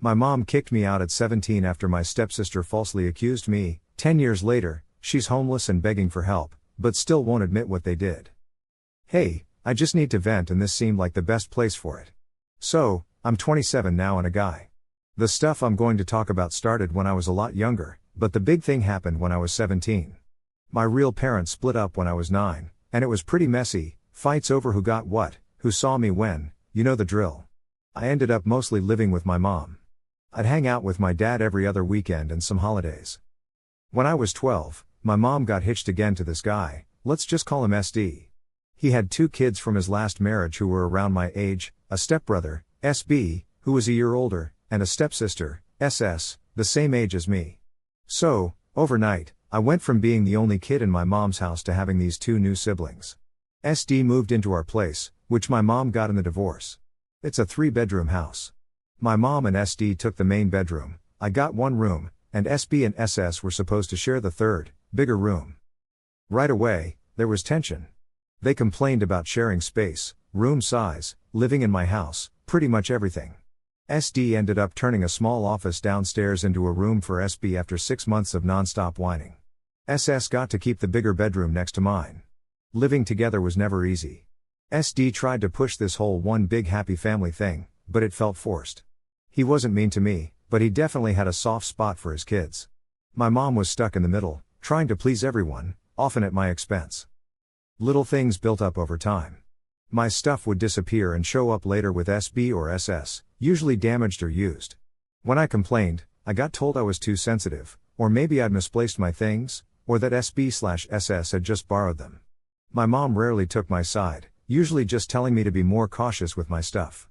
My mom kicked me out at 17 after my stepsister falsely accused me. 10 years later, she's homeless and begging for help, but still won't admit what they did. Hey, I just need to vent, and this seemed like the best place for it. So, I'm 27 now and a guy. The stuff I'm going to talk about started when I was a lot younger, but the big thing happened when I was 17. My real parents split up when I was 9, and it was pretty messy, fights over who got what, who saw me when, you know the drill. I ended up mostly living with my mom. I'd hang out with my dad every other weekend and some holidays. When I was 12, my mom got hitched again to this guy, let's just call him SD. He had 2 kids from his last marriage who were around my age, a stepbrother, SB, who was a year older, and a stepsister, SS, the same age as me. So, overnight, I went from being the only kid in my mom's house to having these 2 new siblings. SD moved into our place, which my mom got in the divorce. It's a 3-bedroom house. My mom and SD took the main bedroom, I got one room, and SB and SS were supposed to share the third, bigger room. Right away, there was tension. They complained about sharing space, room size, living in my house, pretty much everything. SD ended up turning a small office downstairs into a room for SB after 6 months of non-stop whining. SS got to keep the bigger bedroom next to mine. Living together was never easy. SD tried to push this whole one big happy family thing, but it felt forced. He wasn't mean to me, but he definitely had a soft spot for his kids. My mom was stuck in the middle, trying to please everyone, often at my expense. Little things built up over time. My stuff would disappear and show up later with SB or SS, usually damaged or used. When I complained, I got told I was too sensitive, or maybe I'd misplaced my things, or that SB/SS had just borrowed them. My mom rarely took my side, usually just telling me to be more cautious with my stuff.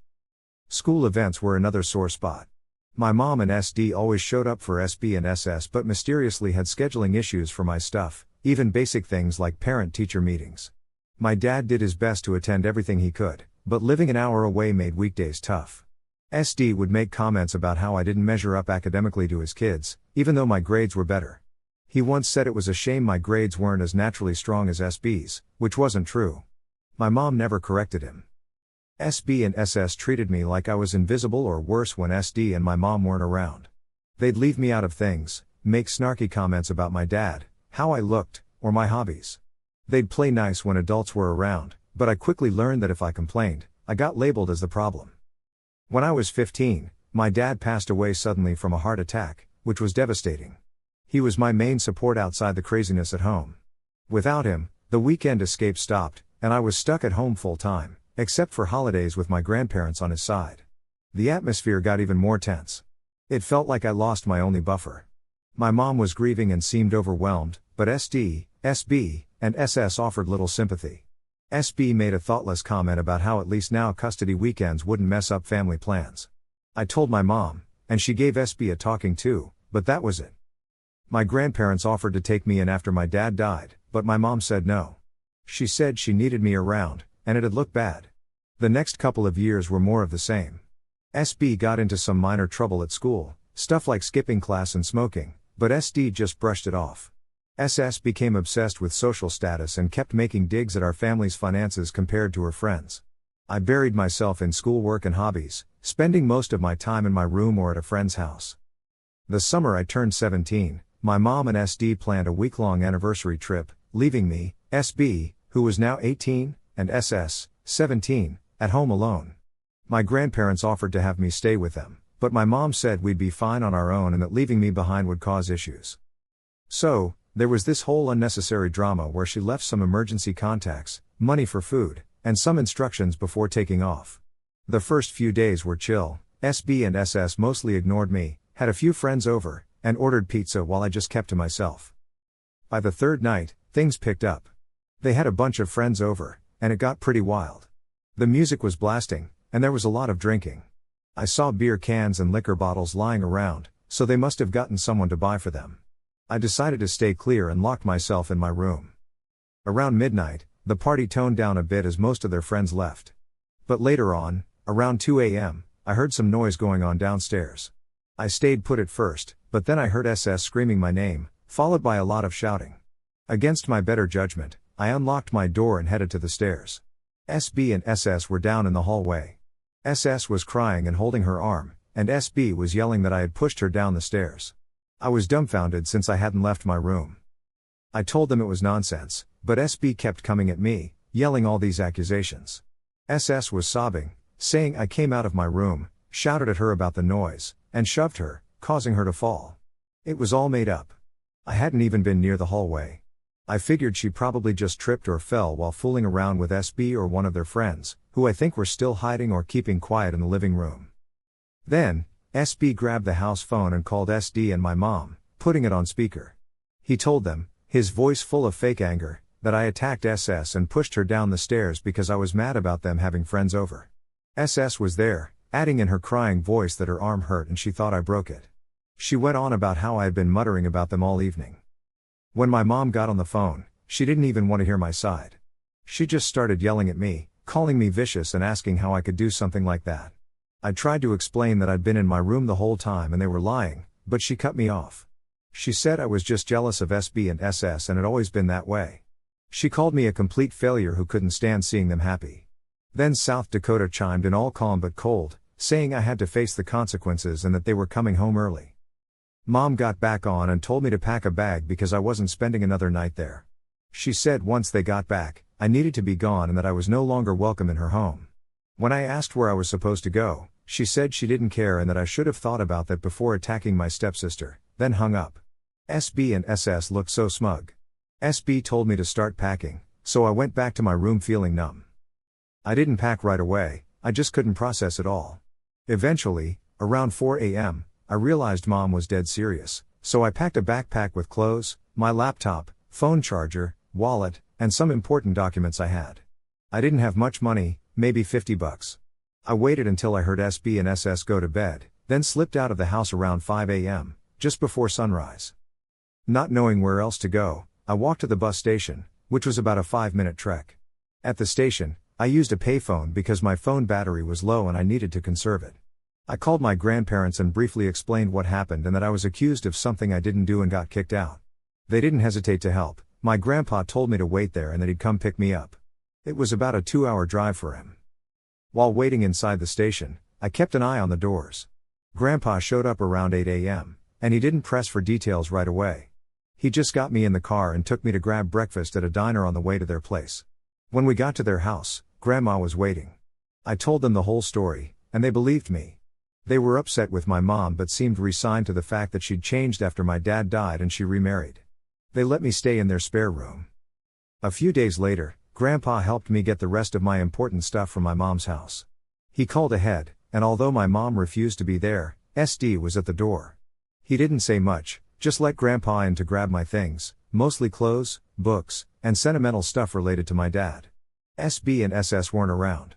School events were another sore spot. My mom and SD always showed up for SB and SS but mysteriously had scheduling issues for my stuff, even basic things like parent-teacher meetings. My dad did his best to attend everything he could, but living an hour away made weekdays tough. SD would make comments about how I didn't measure up academically to his kids, even though my grades were better. He once said it was a shame my grades weren't as naturally strong as SB's, which wasn't true. My mom never corrected him. SB and SS treated me like I was invisible or worse when SD and my mom weren't around. They'd leave me out of things, make snarky comments about my dad, how I looked, or my hobbies. They'd play nice when adults were around, but I quickly learned that if I complained, I got labeled as the problem. When I was 15, my dad passed away suddenly from a heart attack, which was devastating. He was my main support outside the craziness at home. Without him, the weekend escape stopped, and I was stuck at home full time, except for holidays with my grandparents on his side. The atmosphere got even more tense. It felt like I lost my only buffer. My mom was grieving and seemed overwhelmed, but SD, SB, and SS offered little sympathy. SB made a thoughtless comment about how at least now custody weekends wouldn't mess up family plans. I told my mom, and she gave SB a talking to, but that was it. My grandparents offered to take me in after my dad died, but my mom said no. She said she needed me around, and it'd look bad. The next couple of years were more of the same. SB got into some minor trouble at school, stuff like skipping class and smoking, but SD just brushed it off. SS became obsessed with social status and kept making digs at our family's finances compared to her friends. I buried myself in schoolwork and hobbies, spending most of my time in my room or at a friend's house. The summer I turned 17, my mom and SD planned a week-long anniversary trip, leaving me, SB, who was now 18, and SS, 17, at home alone. My grandparents offered to have me stay with them, but my mom said we'd be fine on our own and that leaving me behind would cause issues. So, there was this whole unnecessary drama where she left some emergency contacts, money for food, and some instructions before taking off. The first few days were chill. SB and SS mostly ignored me, had a few friends over, and ordered pizza while I just kept to myself. By the third night, things picked up. They had a bunch of friends over, and it got pretty wild. The music was blasting, and there was a lot of drinking. I saw beer cans and liquor bottles lying around, so they must have gotten someone to buy for them. I decided to stay clear and locked myself in my room. Around midnight, the party toned down a bit as most of their friends left. But later on, around 2 a.m., I heard some noise going on downstairs. I stayed put at first, but then I heard SS screaming my name, followed by a lot of shouting. Against my better judgment, I unlocked my door and headed to the stairs. SB and SS were down in the hallway. SS was crying and holding her arm, and SB was yelling that I had pushed her down the stairs. I was dumbfounded since I hadn't left my room. I told them it was nonsense, but SB kept coming at me, yelling all these accusations. SS was sobbing, saying I came out of my room, shouted at her about the noise, and shoved her, causing her to fall. It was all made up. I hadn't even been near the hallway. I figured she probably just tripped or fell while fooling around with SB or one of their friends, who I think were still hiding or keeping quiet in the living room. Then, SB grabbed the house phone and called SD and my mom, putting it on speaker. He told them, his voice full of fake anger, that I attacked SS and pushed her down the stairs because I was mad about them having friends over. SS was there, adding in her crying voice that her arm hurt and she thought I broke it. She went on about how I had been muttering about them all evening. When my mom got on the phone, she didn't even want to hear my side. She just started yelling at me, calling me vicious and asking how I could do something like that. I tried to explain that I'd been in my room the whole time and they were lying, but she cut me off. She said I was just jealous of SB and SS and had always been that way. She called me a complete failure who couldn't stand seeing them happy. Then South Dakota chimed in all calm but cold, saying I had to face the consequences and that they were coming home early. Mom got back on and told me to pack a bag because I wasn't spending another night there. She said once they got back, I needed to be gone and that I was no longer welcome in her home. When I asked where I was supposed to go, she said she didn't care and that I should have thought about that before attacking my stepsister, then hung up. SB and SS looked so smug. SB told me to start packing, so I went back to my room feeling numb. I didn't pack right away, I just couldn't process it all. Eventually, around 4 a.m., I realized Mom was dead serious, so I packed a backpack with clothes, my laptop, phone charger, wallet, and some important documents I had. I didn't have much money, maybe $50. I waited until I heard SB and SS go to bed, then slipped out of the house around 5 a.m., just before sunrise. Not knowing where else to go, I walked to the bus station, which was about a 5-minute trek. At the station, I used a payphone because my phone battery was low and I needed to conserve it. I called my grandparents and briefly explained what happened and that I was accused of something I didn't do and got kicked out. They didn't hesitate to help. My grandpa told me to wait there and that he'd come pick me up. It was about a 2-hour drive for him. While waiting inside the station, I kept an eye on the doors. Grandpa showed up around 8 a.m., and he didn't press for details right away. He just got me in the car and took me to grab breakfast at a diner on the way to their place. When we got to their house, Grandma was waiting. I told them the whole story, and they believed me. They were upset with my mom but seemed resigned to the fact that she'd changed after my dad died and she remarried. They let me stay in their spare room. A few days later, Grandpa helped me get the rest of my important stuff from my mom's house. He called ahead, and although my mom refused to be there, SD was at the door. He didn't say much, just let Grandpa in to grab my things, mostly clothes, books, and sentimental stuff related to my dad. SB and SS weren't around.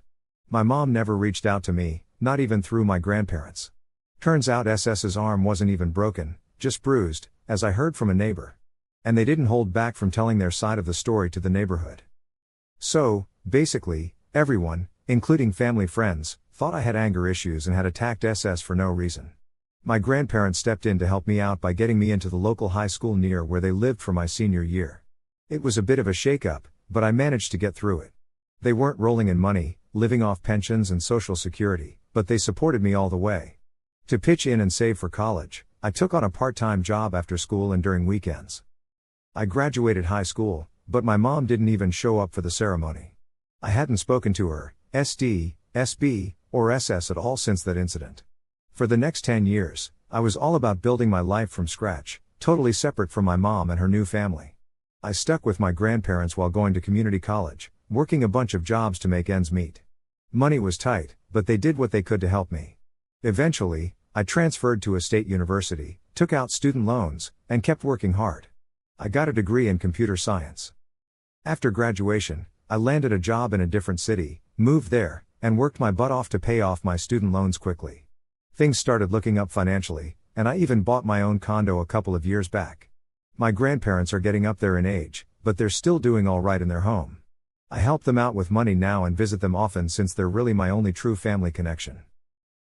My mom never reached out to me, not even through my grandparents. Turns out SS's arm wasn't even broken, just bruised, as I heard from a neighbor. And they didn't hold back from telling their side of the story to the neighborhood. So, basically, everyone, including family friends, thought I had anger issues and had attacked SS for no reason. My grandparents stepped in to help me out by getting me into the local high school near where they lived for my senior year. It was a bit of a shake-up, but I managed to get through it. They weren't rolling in money, living off pensions and Social Security, but they supported me all the way. To pitch in and save for college, I took on a part-time job after school and during weekends. I graduated high school, but my mom didn't even show up for the ceremony. I hadn't spoken to her, SD, SB, or SS at all since that incident. For the next 10 years, I was all about building my life from scratch, totally separate from my mom and her new family. I stuck with my grandparents while going to community college, working a bunch of jobs to make ends meet. Money was tight, but they did what they could to help me. Eventually, I transferred to a state university, took out student loans, and kept working hard. I got a degree in computer science. After graduation, I landed a job in a different city, moved there, and worked my butt off to pay off my student loans quickly. Things started looking up financially, and I even bought my own condo a couple of years back. My grandparents are getting up there in age, but they're still doing all right in their home. I help them out with money now and visit them often since they're really my only true family connection.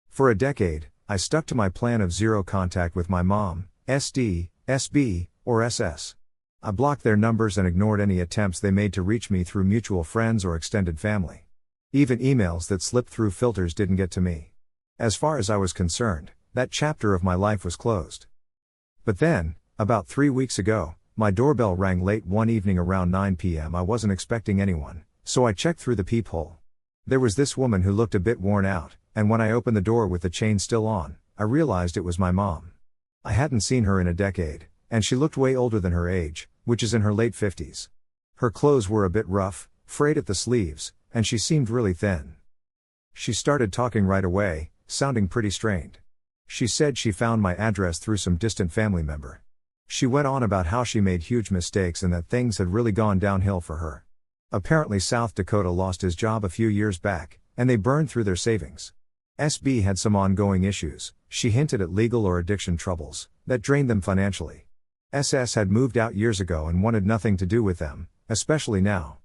For a decade, I stuck to my plan of zero contact with my mom, SD, SB, or SS. I blocked their numbers and ignored any attempts they made to reach me through mutual friends or extended family. Even emails that slipped through filters didn't get to me. As far as I was concerned, that chapter of my life was closed. But then, about 3 weeks ago, my doorbell rang late one evening around 9 p.m. I wasn't expecting anyone, so I checked through the peephole. There was this woman who looked a bit worn out, and when I opened the door with the chain still on, I realized it was my mom. I hadn't seen her in a decade, and she looked way older than her age, which is in her late 50s. Her clothes were a bit rough, frayed at the sleeves, and she seemed really thin. She started talking right away, sounding pretty strained. She said she found my address through some distant family member. She went on about how she made huge mistakes and that things had really gone downhill for her. Apparently South Dakota lost his job a few years back, and they burned through their savings. SB had some ongoing issues, she hinted at legal or addiction troubles, that drained them financially. SS had moved out years ago and wanted nothing to do with them, especially now.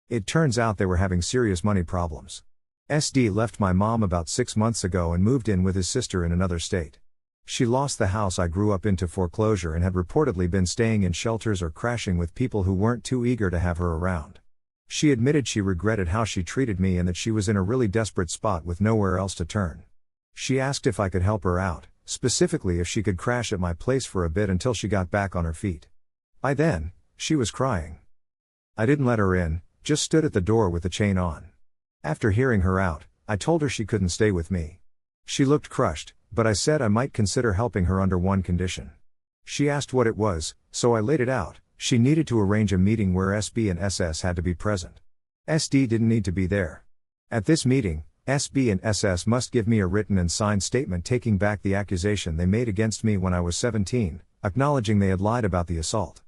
It turns out they were having serious money problems. SD left my mom about 6 months ago and moved in with his sister in another state. She lost the house I grew up in to foreclosure and had reportedly been staying in shelters or crashing with people who weren't too eager to have her around. She admitted she regretted how she treated me and that she was in a really desperate spot with nowhere else to turn. She asked if I could help her out, specifically if she could crash at my place for a bit until she got back on her feet. By then, she was crying. I didn't let her in, just stood at the door with the chain on. After hearing her out, I told her she couldn't stay with me. She looked crushed, but I said I might consider helping her under one condition. She asked what it was, so I laid it out. She needed to arrange a meeting where SB and SS had to be present. SD didn't need to be there. At this meeting, SB and SS must give me a written and signed statement taking back the accusation they made against me when I was 17, acknowledging they had lied about the assault.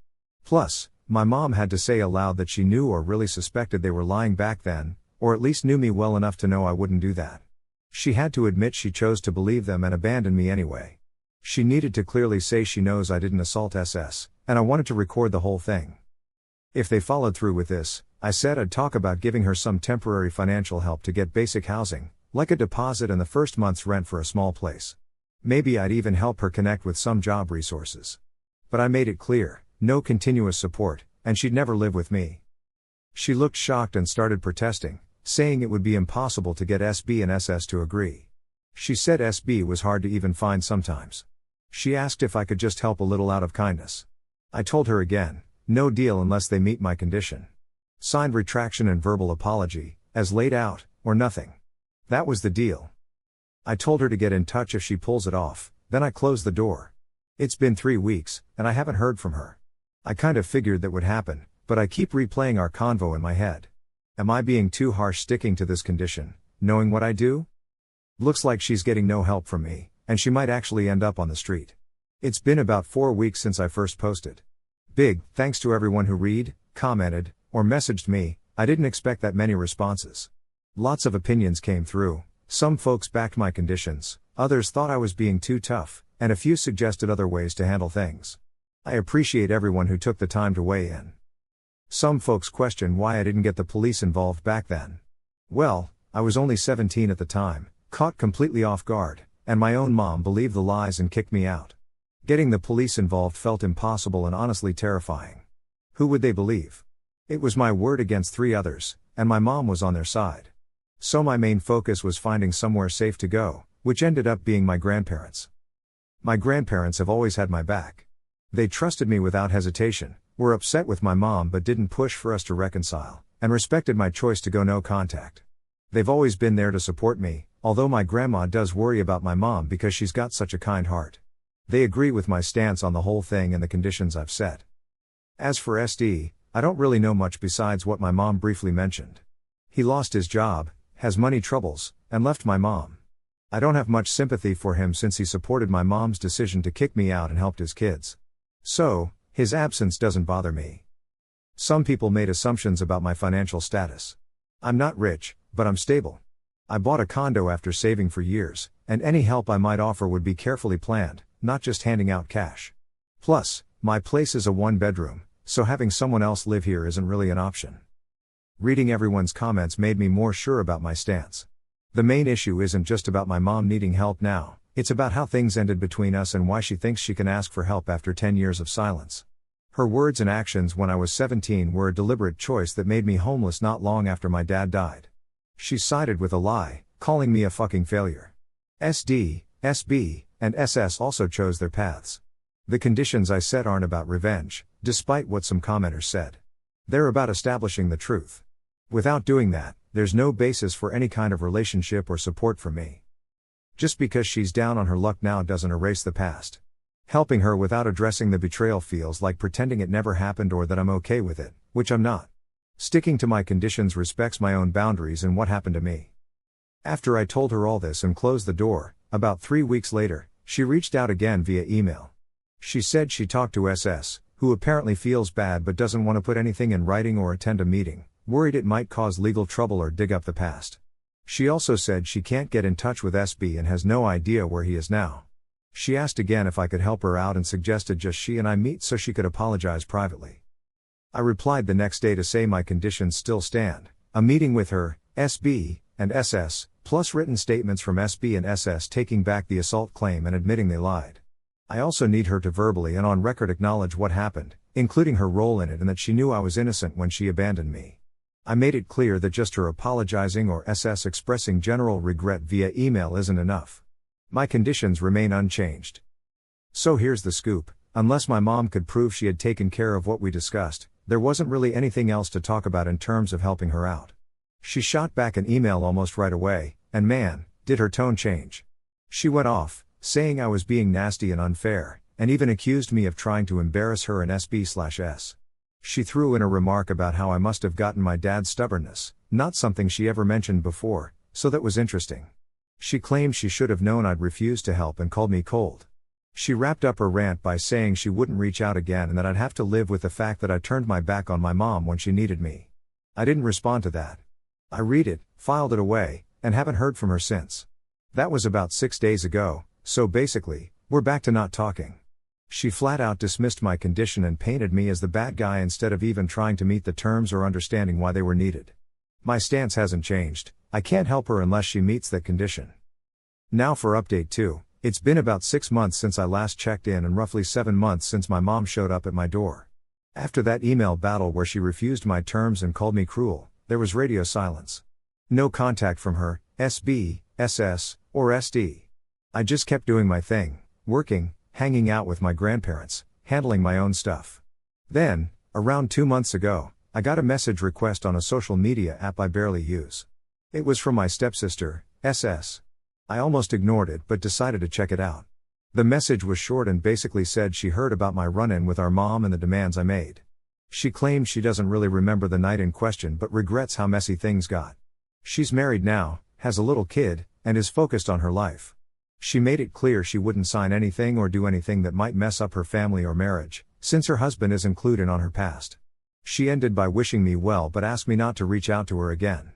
Plus, my mom had to say aloud that she knew or really suspected they were lying back then, or at least knew me well enough to know I wouldn't do that. She had to admit she chose to believe them and abandon me anyway. She needed to clearly say she knows I didn't assault SS, and I wanted to record the whole thing. If they followed through with this, I said I'd talk about giving her some temporary financial help to get basic housing, like a deposit and the first month's rent for a small place. Maybe I'd even help her connect with some job resources. But I made it clear, no continuous support, and she'd never live with me. She looked shocked and started protesting, saying it would be impossible to get SB and SS to agree. She said SB was hard to even find sometimes. She asked if I could just help a little out of kindness. I told her again, no deal unless they meet my condition. Signed retraction and verbal apology, as laid out, or nothing. That was the deal. I told her to get in touch if she pulls it off, then I closed the door. It's been 3 weeks, and I haven't heard from her. I kind of figured that would happen, but I keep replaying our convo in my head. Am I being too harsh sticking to this condition, knowing what I do? Looks like she's getting no help from me, and she might actually end up on the street. It's been about 4 weeks since I first posted. Big thanks to everyone who read, commented, or messaged me. I didn't expect that many responses. Lots of opinions came through. Some folks backed my conditions, others thought I was being too tough, and a few suggested other ways to handle things. I appreciate everyone who took the time to weigh in. Some folks questioned why I didn't get the police involved back then. Well, I was only 17 at the time, caught completely off guard, and my own mom believed the lies and kicked me out. Getting the police involved felt impossible and honestly terrifying. Who would they believe? It was my word against 3 others, and my mom was on their side. So my main focus was finding somewhere safe to go, which ended up being my grandparents. My grandparents have always had my back. They trusted me without hesitation, were upset with my mom but didn't push for us to reconcile, and respected my choice to go no contact. They've always been there to support me, although my grandma does worry about my mom because she's got such a kind heart. They agree with my stance on the whole thing and the conditions I've set. As for SD, I don't really know much besides what my mom briefly mentioned. He lost his job, has money troubles, and left my mom. I don't have much sympathy for him since he supported my mom's decision to kick me out and helped his kids. So, his absence doesn't bother me. Some people made assumptions about my financial status. I'm not rich, but I'm stable. I bought a condo after saving for years, and any help I might offer would be carefully planned, not just handing out cash. Plus, my place is a 1-bedroom, so having someone else live here isn't really an option. Reading everyone's comments made me more sure about my stance. The main issue isn't just about my mom needing help now, it's about how things ended between us and why she thinks she can ask for help after 10 years of silence. Her words and actions when I was 17 were a deliberate choice that made me homeless not long after my dad died. She sided with a lie, calling me a fucking failure. SD, SB, and SS also chose their paths. The conditions I set aren't about revenge, despite what some commenters said. They're about establishing the truth. Without doing that, there's no basis for any kind of relationship or support from me. Just because she's down on her luck now doesn't erase the past. Helping her without addressing the betrayal feels like pretending it never happened or that I'm okay with it, which I'm not. Sticking to my conditions respects my own boundaries and what happened to me. After I told her all this and closed the door, about 3 weeks later, she reached out again via email. She said she talked to SS, who apparently feels bad but doesn't want to put anything in writing or attend a meeting, worried it might cause legal trouble or dig up the past. She also said she can't get in touch with SB and has no idea where he is now. She asked again if I could help her out and suggested just she and I meet so she could apologize privately. I replied the next day to say my conditions still stand, a meeting with her, SB, and SS, plus written statements from SB and SS taking back the assault claim and admitting they lied. I also need her to verbally and on record acknowledge what happened, including her role in it and that she knew I was innocent when she abandoned me. I made it clear that just her apologizing or SS expressing general regret via email isn't enough. My conditions remain unchanged. So here's the scoop, unless my mom could prove she had taken care of what we discussed, there wasn't really anything else to talk about in terms of helping her out. She shot back an email almost right away, and man, did her tone change. She went off, saying I was being nasty and unfair, and even accused me of trying to embarrass her and SB/S. She threw in a remark about how I must have gotten my dad's stubbornness, not something she ever mentioned before, so that was interesting. She claimed she should have known I'd refused to help and called me cold. She wrapped up her rant by saying she wouldn't reach out again and that I'd have to live with the fact that I turned my back on my mom when she needed me. I didn't respond to that. I read it, filed it away, and haven't heard from her since. That was about 6 days ago, so basically, we're back to not talking. She flat out dismissed my condition and painted me as the bad guy instead of even trying to meet the terms or understanding why they were needed. My stance hasn't changed, I can't help her unless she meets that condition. Now for update 2, it's been about 6 months since I last checked in and roughly 7 months since my mom showed up at my door. After that email battle where she refused my terms and called me cruel, there was radio silence. No contact from her, SB, SS, or SD. I just kept doing my thing, working, hanging out with my grandparents, handling my own stuff. Then, around 2 months ago, I got a message request on a social media app I barely use. It was from my stepsister, SS. I almost ignored it but decided to check it out. The message was short and basically said she heard about my run-in with our mom and the demands I made. She claims she doesn't really remember the night in question but regrets how messy things got. She's married now, has a little kid, and is focused on her life. She made it clear she wouldn't sign anything or do anything that might mess up her family or marriage, since her husband isn't clued in on her past. She ended by wishing me well but asked me not to reach out to her again.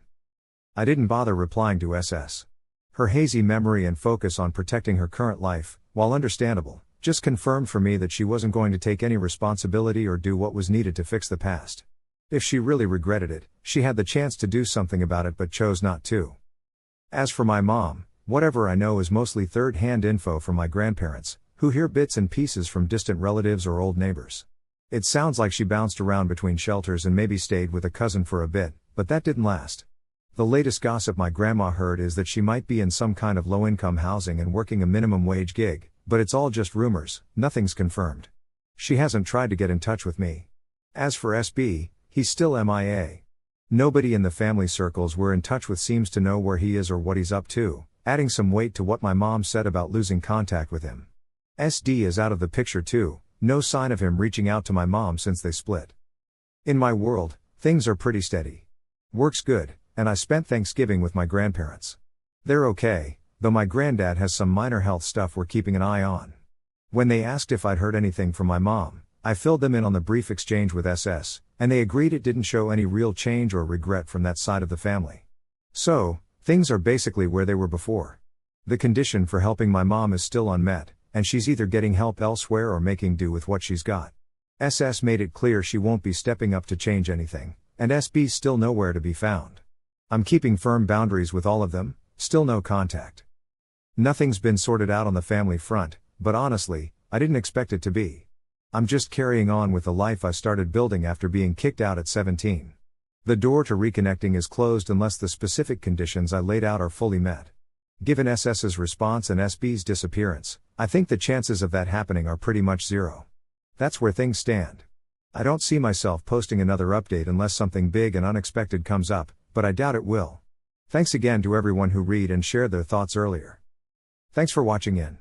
I didn't bother replying to SS. Her hazy memory and focus on protecting her current life, while understandable, just confirmed for me that she wasn't going to take any responsibility or do what was needed to fix the past. If she really regretted it, she had the chance to do something about it but chose not to. As for my mom, whatever I know is mostly third-hand info from my grandparents, who hear bits and pieces from distant relatives or old neighbors. It sounds like she bounced around between shelters and maybe stayed with a cousin for a bit, but that didn't last. The latest gossip my grandma heard is that she might be in some kind of low-income housing and working a minimum wage gig, but it's all just rumors, nothing's confirmed. She hasn't tried to get in touch with me. As for SB, he's still MIA. Nobody in the family circles we're in touch with seems to know where he is or what he's up to, adding some weight to what my mom said about losing contact with him. SD is out of the picture too, no sign of him reaching out to my mom since they split. In my world, things are pretty steady. Work's good, and I spent Thanksgiving with my grandparents. They're okay, though my granddad has some minor health stuff we're keeping an eye on. When they asked if I'd heard anything from my mom, I filled them in on the brief exchange with SS, and they agreed it didn't show any real change or regret from that side of the family. So, things are basically where they were before. The condition for helping my mom is still unmet, and she's either getting help elsewhere or making do with what she's got. SS made it clear she won't be stepping up to change anything, and SB's still nowhere to be found. I'm keeping firm boundaries with all of them, still no contact. Nothing's been sorted out on the family front, but honestly, I didn't expect it to be. I'm just carrying on with the life I started building after being kicked out at 17. The door to reconnecting is closed unless the specific conditions I laid out are fully met. Given SS's response and SB's disappearance, I think the chances of that happening are pretty much zero. That's where things stand. I don't see myself posting another update unless something big and unexpected comes up, but I doubt it will. Thanks again to everyone who read and shared their thoughts earlier. Thanks for watching in.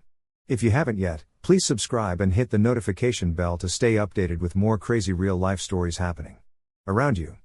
If you haven't yet, please subscribe and hit the notification bell to stay updated with more crazy real life stories happening around you.